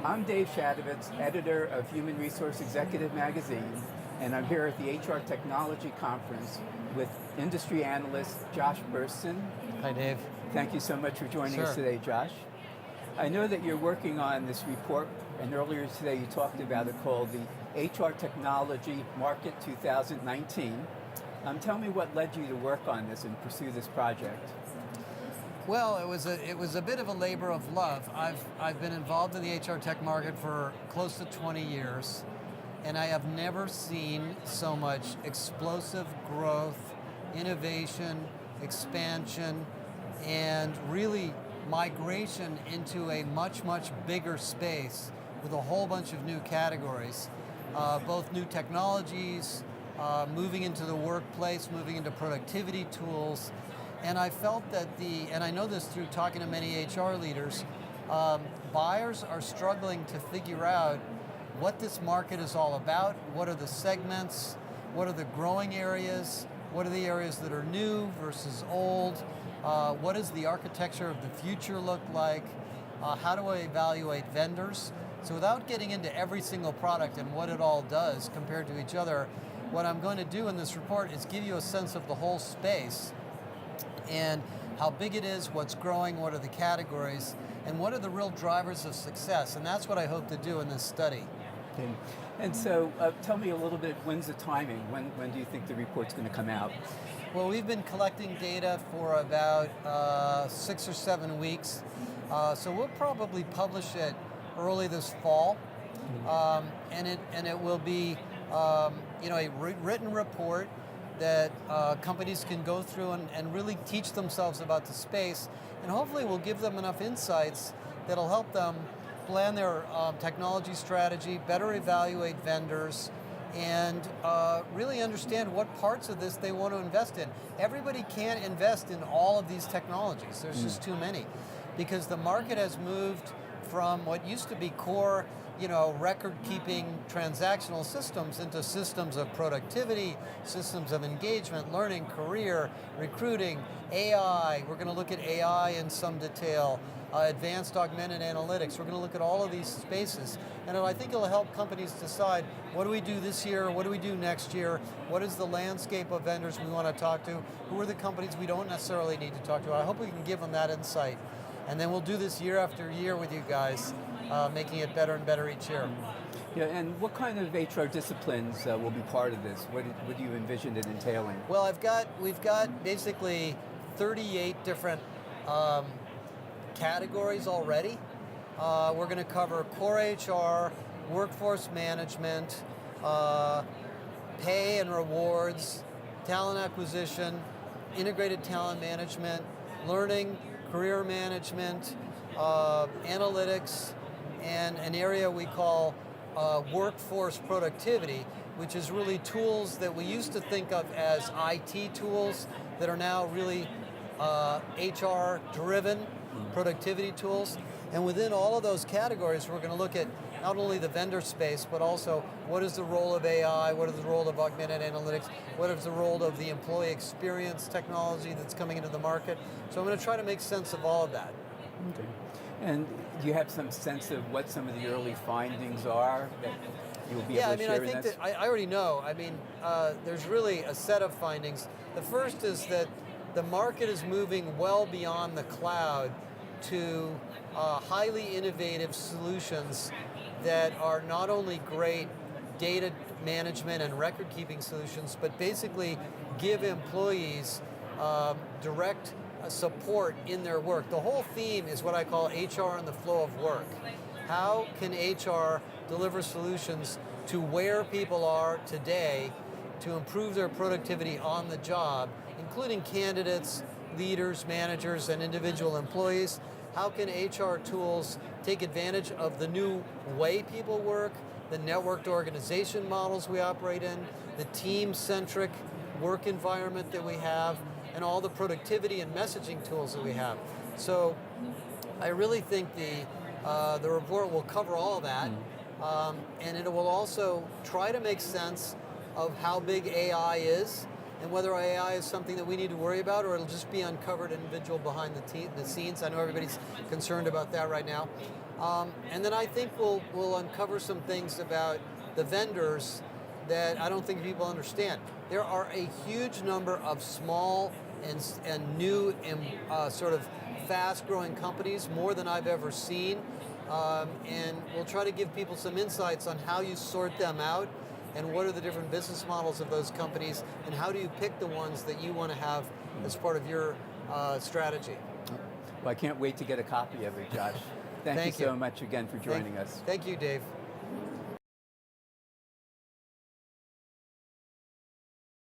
I'm Dave Shadovitz, editor of Human Resource Executive Magazine, and I'm here at the HR Technology Conference with industry analyst Josh Bersin. Hi, Dave. Thank you so much for joining us today, Josh. I know that you're working on this report, and earlier today you talked about it, called the HR Technology Market 2019. Tell me what led you to work on this and pursue this project. Well, it was a bit of a labor of love. I've been involved in the HR tech market for close to 20 years, and I have never seen so much explosive growth, innovation, expansion, and really migration into a much, much bigger space with a whole bunch of new categories, both new technologies, moving into the workplace, moving into productivity tools. And I felt that and I know this through talking to many HR leaders, buyers are struggling to figure out what this market is all about, what are the segments, what are the growing areas, what are the areas that are new versus old, what does the architecture of the future look like, how do I evaluate vendors? So without getting into every single product and what it all does compared to each other, what I'm going to do in this report is give you a sense of the whole space and how big it is, what's growing, what are the categories, and what are the real drivers of success. And that's what I hope to do in this study. Okay. And so tell me a little bit, when's the timing? When do you think the report's going to come out? Well, we've been collecting data for about 6 or 7 weeks. So we'll probably publish it early this fall. And it will be a written report that companies can go through and really teach themselves about the space, and hopefully will give them enough insights that'll help them plan their technology strategy, better evaluate vendors, and really understand what parts of this they want to invest in. Everybody can't invest in all of these technologies. There's just too many, because the market has moved from what used to be core, record-keeping transactional systems into systems of productivity, systems of engagement, learning, career, recruiting, AI. We're going to look at AI in some detail, advanced augmented analytics. We're going to look at all of these spaces. And I think it'll help companies decide, what do we do this year? What do we do next year? What is the landscape of vendors we want to talk to? Who are the companies we don't necessarily need to talk to? I hope we can give them that insight. And then we'll do this year after year with you guys, making it better and better each year. Yeah, and what kind of HR disciplines will be part of this? What do you envision it entailing? Well, we've got basically 38 different categories already. We're going to cover core HR, workforce management, pay and rewards, talent acquisition, integrated talent management, learning, career management, analytics, and an area we call workforce productivity, which is really tools that we used to think of as IT tools that are now really HR-driven productivity tools. And within all of those categories, we're going to look at not only the vendor space, but also what is the role of AI, what is the role of augmented analytics, what is the role of the employee experience technology that's coming into the market. So I'm going to try to make sense of all of that. Okay. And do you have some sense of what some of the early findings are that you'll be able to share? I think that I already know. There's really a set of findings. The first is that the market is moving well beyond the cloud to highly innovative solutions that are not only great data management and record-keeping solutions, but basically give employees direct support in their work. The whole theme is what I call HR and the flow of work. How can HR deliver solutions to where people are today to improve their productivity on the job, including candidates, leaders, managers, and individual employees? How can HR tools take advantage of the new way people work, the networked organization models we operate in, the team-centric work environment that we have, and all the productivity and messaging tools that we have? So I really think the report will cover all of that, and it will also try to make sense of how big AI is and whether AI is something that we need to worry about, or it'll just be uncovered individual behind the scenes. I know everybody's concerned about that right now. And then I think we'll uncover some things about the vendors that I don't think people understand. There are a huge number of small and new and sort of fast-growing companies, more than I've ever seen. And we'll try to give people some insights on how you sort them out and what are the different business models of those companies and how do you pick the ones that you want to have as part of your strategy. Well, I can't wait to get a copy of it, Josh. Thank you so much again for joining us. Thank you, Dave.